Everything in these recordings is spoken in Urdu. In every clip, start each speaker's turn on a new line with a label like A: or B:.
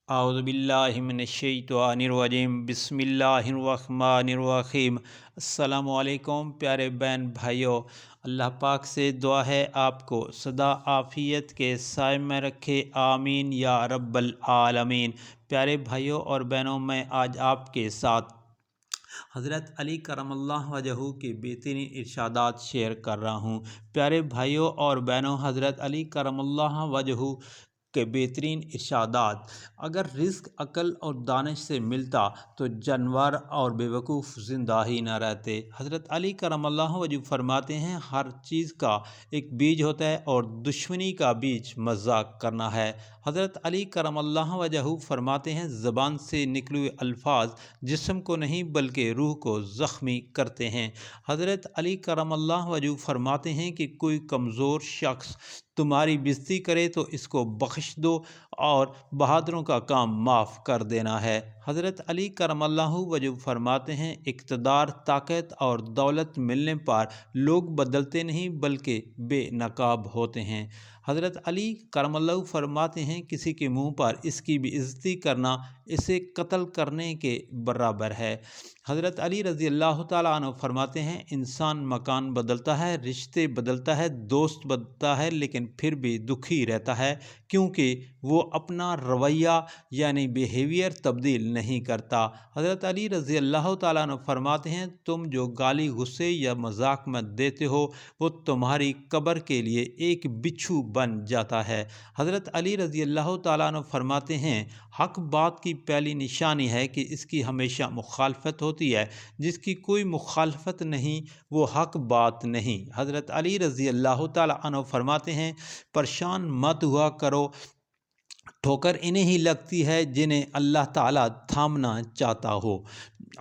A: اعوذ باللہ من الشیطان الرجیم بسم اللہ الرحمن الرحیم۔ السلام علیکم پیارے بہن بھائیوں، اللہ پاک سے دعا ہے آپ کو سدا عافیت کے سائے میں رکھے، آمین یا رب العالمین۔ پیارے بھائیوں اور بہنوں، میں آج آپ کے ساتھ حضرت علی کرم اللہ وجہہ کے بہترین ارشادات شیئر کر رہا ہوں۔ پیارے بھائیوں اور بہنوں، حضرت علی کرم اللہ وجہہ کے بہترین ارشادات: اگر رزق عقل اور دانش سے ملتا تو جانور اور بیوقوف زندہ ہی نہ رہتے۔ حضرت علی کرم اللہ وجہہ فرماتے ہیں، ہر چیز کا ایک بیج ہوتا ہے اور دشمنی کا بیج مذاق کرنا ہے۔ حضرت علی کرم اللہ وجہہ فرماتے ہیں، زبان سے نکلے ہوئے الفاظ جسم کو نہیں بلکہ روح کو زخمی کرتے ہیں۔ حضرت علی کرم اللہ وجہہ فرماتے ہیں کہ کوئی کمزور شخص تمہاری بےزتی کرے تو اس کو بخش دو اور بہادروں کا کام معاف کر دینا ہے۔ حضرت علی کرم اللہ وجہہ فرماتے ہیں، اقتدار، طاقت اور دولت ملنے پر لوگ بدلتے نہیں بلکہ بے نقاب ہوتے ہیں۔ حضرت علی کرم اللہ فرماتے ہیں، کسی کے منہ پر اس کی بے عزتی کرنا اسے قتل کرنے کے برابر ہے۔ حضرت علی رضی اللہ تعالیٰ عنہ فرماتے ہیں، انسان مکان بدلتا ہے، رشتے بدلتا ہے، دوست بدلتا ہے، لیکن پھر بھی دکھی رہتا ہے، کیونکہ وہ اپنا رویہ یعنی بیہیویئر تبدیل نہیں کرتا۔ حضرت علی رضی اللہ تعالیٰ عنہ فرماتے ہیں، تم جو گالی، غصے یا مذاق میں دیتے ہو وہ تمہاری قبر کے لیے ایک بچھو بن جاتا ہے۔ حضرت علی رضی اللہ تعالیٰ عنہ فرماتے ہیں، حق بات کی پہلی نشانی ہے کہ اس کی ہمیشہ مخالفت ہوتی ہے، جس کی کوئی مخالفت نہیں وہ حق بات نہیں۔ حضرت علی رضی اللہ تعالیٰ عنہ فرماتے ہیں، پریشان مت ہوا کرو، ٹھوکر انہیں ہی لگتی ہے جنہیں اللہ تعالیٰ تھامنا چاہتا ہو۔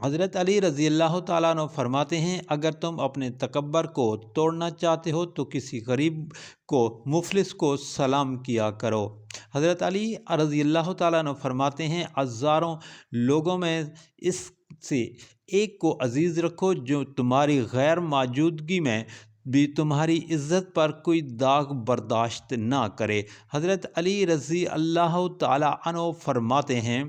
A: حضرت علی رضی اللہ تعالیٰ عنہ فرماتے ہیں، اگر تم اپنے تکبر کو توڑنا چاہتے ہو تو کسی غریب کو، مفلس کو سلام کیا کرو۔ حضرت علی رضی اللہ تعالیٰ عنہ فرماتے ہیں، ہزاروں لوگوں میں اس سے ایک کو عزیز رکھو جو تمہاری غیر موجودگی میں بھی تمہاری عزت پر کوئی داغ برداشت نہ کرے۔ حضرت علی رضی اللہ تعالیٰ عنہ فرماتے ہیں،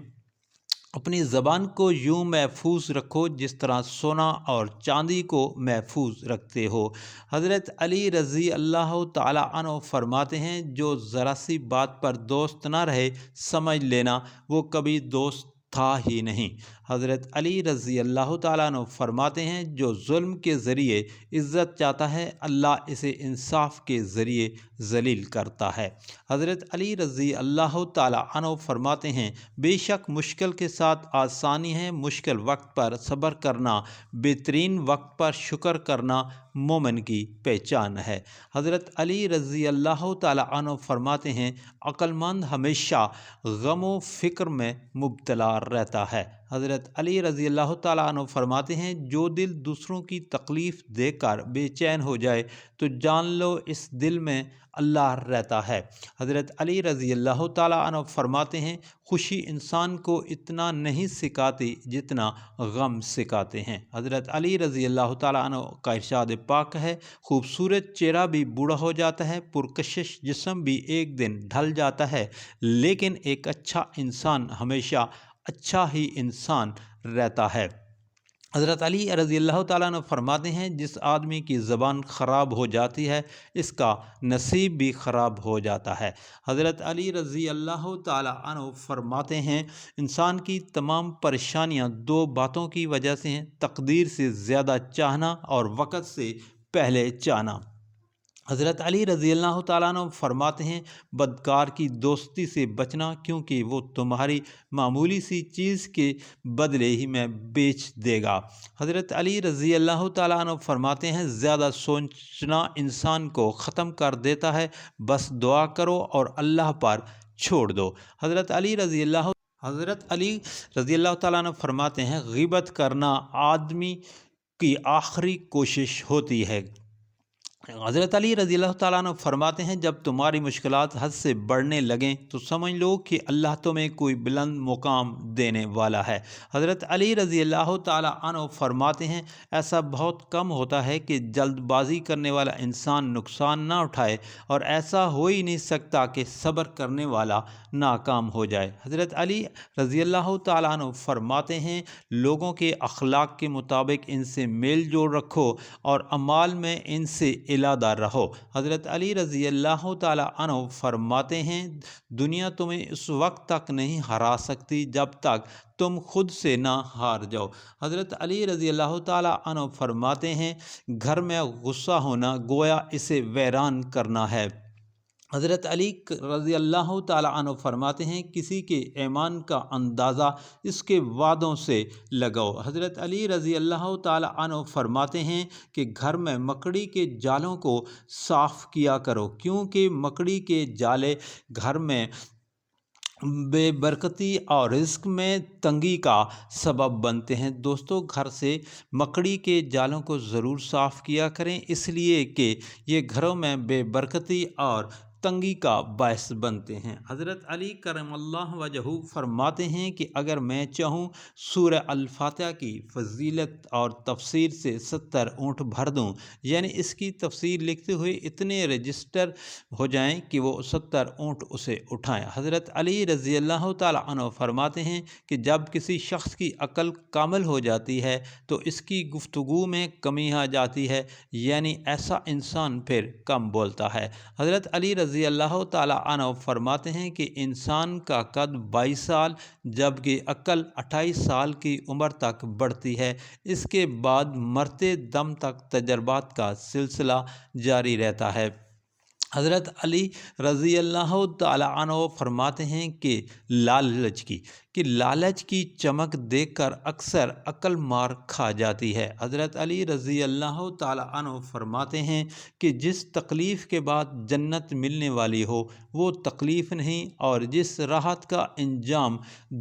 A: اپنی زبان کو یوں محفوظ رکھو جس طرح سونا اور چاندی کو محفوظ رکھتے ہو۔ حضرت علی رضی اللہ تعالیٰ عنہ فرماتے ہیں، جو ذرا سی بات پر دوست نہ رہے، سمجھ لینا وہ کبھی دوست تھا ہی نہیں۔ حضرت علی رضی اللہ تعالیٰ عنہ فرماتے ہیں، جو ظلم کے ذریعے عزت چاہتا ہے، اللہ اسے انصاف کے ذریعے ذلیل کرتا ہے۔ حضرت علی رضی اللہ تعالیٰ عنہ فرماتے ہیں، بے شک مشکل کے ساتھ آسانی ہے، مشکل وقت پر صبر کرنا، بہترین وقت پر شکر کرنا مومن کی پہچان ہے۔ حضرت علی رضی اللہ تعالیٰ عنہ فرماتے ہیں، عقل مند ہمیشہ غم و فکر میں مبتلا رہتا ہے۔ حضرت علی رضی اللہ تعالیٰ عنہ فرماتے ہیں، جو دل دوسروں کی تکلیف دے کر بے چین ہو جائے تو جان لو اس دل میں اللہ رہتا ہے۔ حضرت علی رضی اللہ تعالیٰ عنہ فرماتے ہیں، خوشی انسان کو اتنا نہیں سکھاتی جتنا غم سکھاتے ہیں۔ حضرت علی رضی اللہ تعالیٰ عنہ کا ارشاد پاک ہے، خوبصورت چہرہ بھی بوڑھا ہو جاتا ہے، پرکشش جسم بھی ایک دن ڈھل جاتا ہے، لیکن ایک اچھا انسان ہمیشہ اچھا ہی انسان رہتا ہے۔ حضرت علی رضی اللہ تعالیٰ عنہ فرماتے ہیں، جس آدمی کی زبان خراب ہو جاتی ہے اس کا نصیب بھی خراب ہو جاتا ہے۔ حضرت علی رضی اللہ تعالیٰ عنہ فرماتے ہیں، انسان کی تمام پریشانیاں دو باتوں کی وجہ سے ہیں، تقدیر سے زیادہ چاہنا اور وقت سے پہلے چاہنا۔ حضرت علی رضی اللہ تعالیٰ عنہ فرماتے ہیں، بدکار کی دوستی سے بچنا، کیونکہ وہ تمہاری معمولی سی چیز کے بدلے ہی میں بیچ دے گا۔ حضرت علی رضی اللہ تعالیٰ عنہ فرماتے ہیں، زیادہ سوچنا انسان کو ختم کر دیتا ہے، بس دعا کرو اور اللہ پر چھوڑ دو۔ حضرت علی رضی اللہ تعالیٰ عنہ فرماتے ہیں، غیبت کرنا آدمی کی آخری کوشش ہوتی ہے، حضرت علی رضی اللہ تعالیٰ عنہ فرماتے ہیں جب تمہاری مشکلات حد سے بڑھنے لگیں تو سمجھ لو کہ اللہ تمہیں کوئی بلند مقام دینے والا ہے۔ حضرت علی رضی اللہ تعالیٰ عنہ فرماتے ہیں ایسا بہت کم ہوتا ہے کہ جلد بازی کرنے والا انسان نقصان نہ اٹھائے، اور ایسا ہو ہی نہیں سکتا کہ صبر کرنے والا ناکام ہو جائے۔ حضرت علی رضی اللہ تعالیٰ عنہ فرماتے ہیں لوگوں کے اخلاق کے مطابق ان سے میل جول رکھو اور اعمال میں ان سے علادہ رہو۔ حضرت علی رضی اللہ تعالیٰ عنہ فرماتے ہیں دنیا تمہیں اس وقت تک نہیں ہرا سکتی جب تک تم خود سے نہ ہار جاؤ۔ حضرت علی رضی اللہ تعالیٰ عنہ فرماتے ہیں گھر میں غصہ ہونا گویا اسے ویران کرنا ہے۔ حضرت علی رضی اللہ تعالیٰ عنہ فرماتے ہیں کسی کے ایمان کا اندازہ اس کے وعدوں سے لگاؤ۔ حضرت علی رضی اللہ تعالیٰ عنہ فرماتے ہیں کہ گھر میں مکڑی کے جالوں کو صاف کیا کرو، کیونکہ مکڑی کے جالے گھر میں بے برکتی اور رزق میں تنگی کا سبب بنتے ہیں۔ دوستو، گھر سے مکڑی کے جالوں کو ضرور صاف کیا کریں، اس لیے کہ یہ گھروں میں بے برکتی اور تنگی کا باعث بنتے ہیں۔ حضرت علی کرم اللہ وجہہ فرماتے ہیں کہ اگر میں چاہوں سورہ الفاتحہ کی فضیلت اور تفسیر سے 70 اونٹ بھر دوں، یعنی اس کی تفسیر لکھتے ہوئے اتنے رجسٹر ہو جائیں کہ وہ 70 اونٹ اسے اٹھائیں۔ حضرت علی رضی اللہ تعالیٰ عنہ فرماتے ہیں کہ جب کسی شخص کی عقل کامل ہو جاتی ہے تو اس کی گفتگو میں کمی آ جاتی ہے، یعنی ایسا انسان پھر کم بولتا ہے۔ حضرت علی رضی اللہ تعالیٰ عنہ فرماتے ہیں کہ انسان کا قد 22 سال جبکہ عقل 28 سال کی عمر تک بڑھتی ہے، اس کے بعد مرتے دم تک تجربات کا سلسلہ جاری رہتا ہے۔ حضرت علی رضی اللہ تعالیٰ عنہ فرماتے ہیں کہ لالچ کی چمک دیکھ کر اکثر عقل مار کھا جاتی ہے۔ حضرت علی رضی اللہ تعالیٰ عنہ فرماتے ہیں کہ جس تکلیف کے بعد جنت ملنے والی ہو وہ تکلیف نہیں، اور جس راحت کا انجام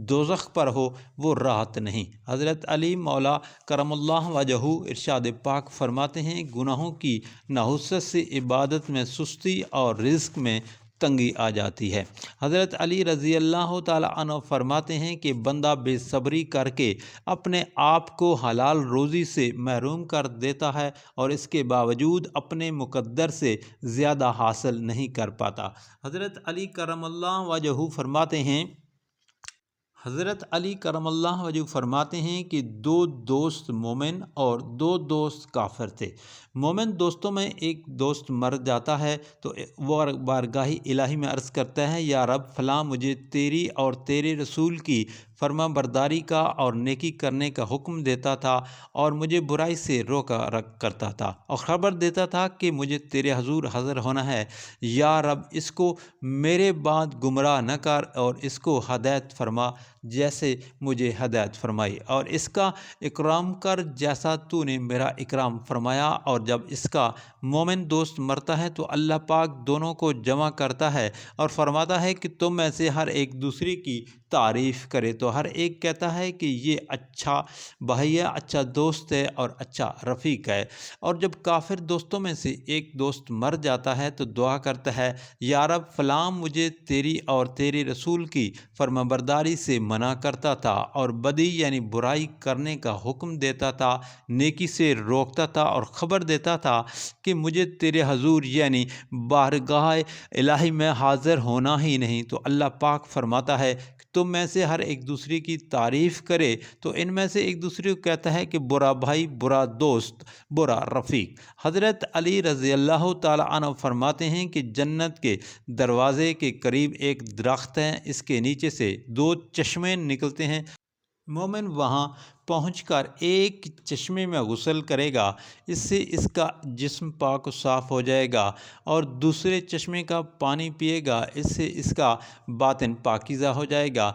A: دوزخ پر ہو وہ راحت نہیں۔ حضرت علی مولا کرم اللہ وجہہ ارشاد پاک فرماتے ہیں گناہوں کی نحوست سے عبادت میں سستی اور رزق میں تنگی آ جاتی ہے۔ حضرت علی رضی اللہ تعالیٰ عنہ فرماتے ہیں کہ بندہ بے صبری کر کے اپنے آپ کو حلال روزی سے محروم کر دیتا ہے اور اس کے باوجود اپنے مقدر سے زیادہ حاصل نہیں کر پاتا۔ حضرت علی کرم اللہ وجہہ فرماتے ہیں کہ 2 دوست مومن اور 2 دوست کافر تھے۔ مومن دوستوں میں ایک دوست مر جاتا ہے تو وہ بارگاہ الہی میں عرض کرتا ہے یا رب فلاں مجھے تیری اور تیرے رسول کی فرما برداری کا اور نیکی کرنے کا حکم دیتا تھا اور مجھے برائی سے روکا کرتا تھا اور خبر دیتا تھا کہ مجھے تیرے حضور حاضر ہونا ہے، یا رب اس کو میرے بعد گمراہ نہ کر اور اس کو ہدایت فرما جیسے مجھے ہدایت فرمائی، اور اس کا اکرام کر جیسا تو نے میرا اکرام فرمایا۔ اور جب اس کا مومن دوست مرتا ہے تو اللہ پاک دونوں کو جمع کرتا ہے اور فرماتا ہے کہ تم میں سے ہر ایک دوسرے کی تعریف کرے، تو ہر ایک کہتا ہے کہ یہ اچھا بھائی ہے، اچھا دوست ہے اور اچھا رفیق ہے۔ اور جب کافر دوستوں میں سے ایک دوست مر جاتا ہے تو دعا کرتا ہے یا رب فلاں مجھے تیری اور تیرے رسول کی فرمانبرداری سے منع کرتا تھا اور بدی یعنی برائی کرنے کا حکم دیتا تھا، نیکی سے روکتا تھا اور خبر دیتا تھا کہ مجھے تیرے حضور یعنی بارگاہ الہی میں حاضر ہونا ہی نہیں، تو اللہ پاک فرماتا ہے کہ تم میں سے ہر ایک دوسرے کی تعریف کرے، تو ان میں سے ایک دوسرے کو کہتا ہے کہ برا بھائی، برا دوست، برا رفیق۔ حضرت علی رضی اللہ تعالیٰ عنہ فرماتے ہیں کہ جنت کے دروازے کے قریب ایک درخت ہے، اس کے نیچے سے 2 چشمے نکلتے ہیں۔ مومن وہاں پہنچ کر ایک چشمے میں غسل کرے گا، اس سے اس کا جسم پاک و صاف ہو جائے گا، اور دوسرے چشمے کا پانی پیے گا، اس سے اس کا باطن پاکیزہ ہو جائے گا۔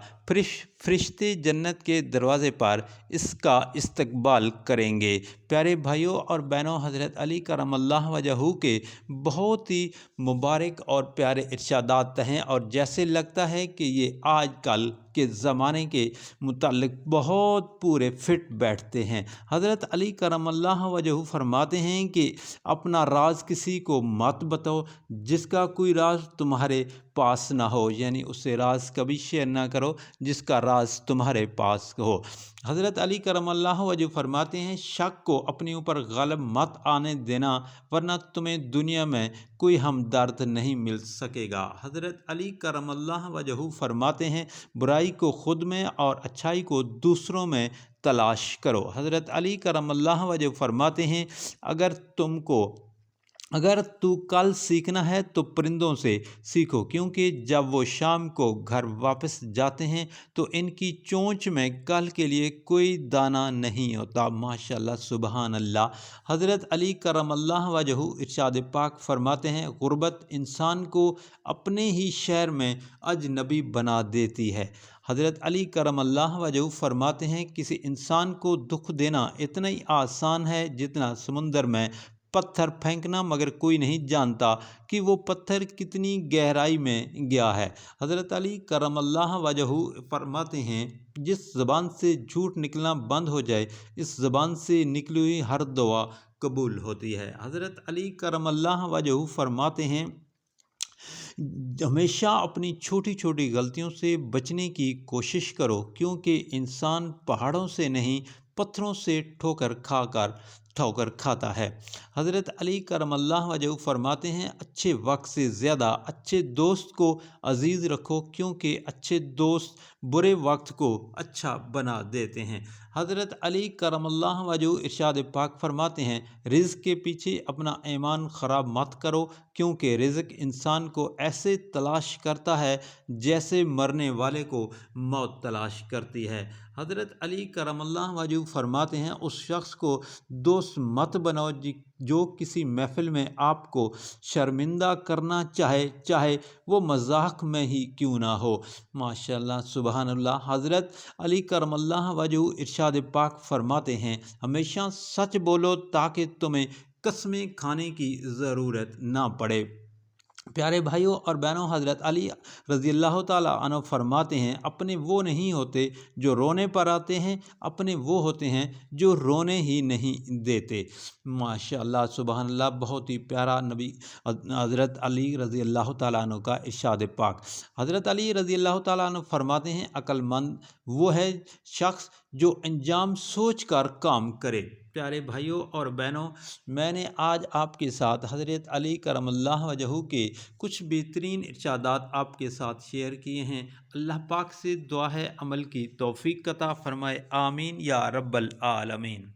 A: فرشتے جنت کے دروازے پر اس کا استقبال کریں گے۔ پیارے بھائیوں اور بہنوں، حضرت علی کرم اللہ وجہہ کے بہت ہی مبارک اور پیارے ارشادات ہیں، اور جیسے لگتا ہے کہ یہ آج کل کے زمانے کے متعلق بہت پورے فٹ بیٹھتے ہیں۔ حضرت علی کرم اللہ وجہ فرماتے ہیں کہ اپنا راز کسی کو مت بتاؤ جس کا کوئی راز تمہارے پاس نہ ہو، یعنی اس سے راز کبھی شیئر نہ کرو جس کا راز تمہارے پاس ہو۔ حضرت علی کرم اللہ وجہ فرماتے ہیں شک کو اپنے اوپر غالب مت آنے دینا، ورنہ تمہیں دنیا میں کوئی ہمدرد نہیں مل سکے گا۔ حضرت علی کرم اللہ وجہ فرماتے ہیں برائی کو خود میں اور اچھائی کو دوسروں میں تلاش کرو۔ حضرت علی کرم اللہ وجہ فرماتے ہیں اگر تو کل سیکھنا ہے تو پرندوں سے سیکھو، کیونکہ جب وہ شام کو گھر واپس جاتے ہیں تو ان کی چونچ میں کل کے لیے کوئی دانہ نہیں ہوتا۔ ماشاءاللہ سبحان اللہ۔ حضرت علی کرم اللہ وجہ ارشاد پاک فرماتے ہیں غربت انسان کو اپنے ہی شہر میں اجنبی بنا دیتی ہے۔ حضرت علی کرم اللہ وجہ فرماتے ہیں کسی انسان کو دکھ دینا اتنا ہی آسان ہے جتنا سمندر میں پتھر پھینکنا، مگر کوئی نہیں جانتا کہ وہ پتھر کتنی گہرائی میں گیا ہے۔ حضرت علی کرم اللہ وجہ فرماتے ہیں جس زبان سے جھوٹ نکلنا بند ہو جائے اس زبان سے نکلی ہوئی ہر دعا قبول ہوتی ہے۔ حضرت علی کرم اللہ وجہ فرماتے ہیں ہمیشہ اپنی چھوٹی چھوٹی غلطیوں سے بچنے کی کوشش کرو، کیونکہ انسان پہاڑوں سے نہیں پتھروں سے ٹھوکر کھاتا ہے۔ حضرت علی کرم اللہ وجہ فرماتے ہیں اچھے وقت سے زیادہ اچھے دوست کو عزیز رکھو، کیونکہ اچھے دوست برے وقت کو اچھا بنا دیتے ہیں۔ حضرت علی کرم اللہ وجہ ارشاد پاک فرماتے ہیں رزق کے پیچھے اپنا ایمان خراب مت کرو، کیونکہ رزق انسان کو ایسے تلاش کرتا ہے جیسے مرنے والے کو موت تلاش کرتی ہے۔ حضرت علی کرم اللہ وجہ فرماتے ہیں اس شخص کو دوست مت بناؤ جو کسی محفل میں آپ کو شرمندہ کرنا چاہے وہ مذاق میں ہی کیوں نہ ہو۔ ماشاءاللہ سبحان اللہ۔ حضرت علی کرم اللہ وجہ ارشاد پاک فرماتے ہیں ہمیشہ سچ بولو تاکہ تمہیں قسمیں کھانے کی ضرورت نہ پڑے۔ پیارے بھائیوں اور بہنوں، حضرت علی رضی اللہ تعالیٰ عنہ فرماتے ہیں اپنے وہ نہیں ہوتے جو رونے پر آتے ہیں، اپنے وہ ہوتے ہیں جو رونے ہی نہیں دیتے۔ ماشاءاللہ سبحان اللہ۔ بہت ہی پیارا نبی حضرت علی رضی اللہ تعالیٰ عنہ کا ارشاد پاک۔ حضرت علی رضی اللہ تعالیٰ عنہ فرماتے ہیں عقل مند وہ ہے شخص جو انجام سوچ کر کام کرے۔ پیارے بھائیوں اور بہنوں، میں نے آج آپ کے ساتھ حضرت علی کرم اللہ وجہ کے کچھ بہترین ارشادات آپ کے ساتھ شیئر کیے ہیں۔ اللہ پاک سے دعا ہے عمل کی توفیق عطا فرمائے، آمین یا رب العالمین۔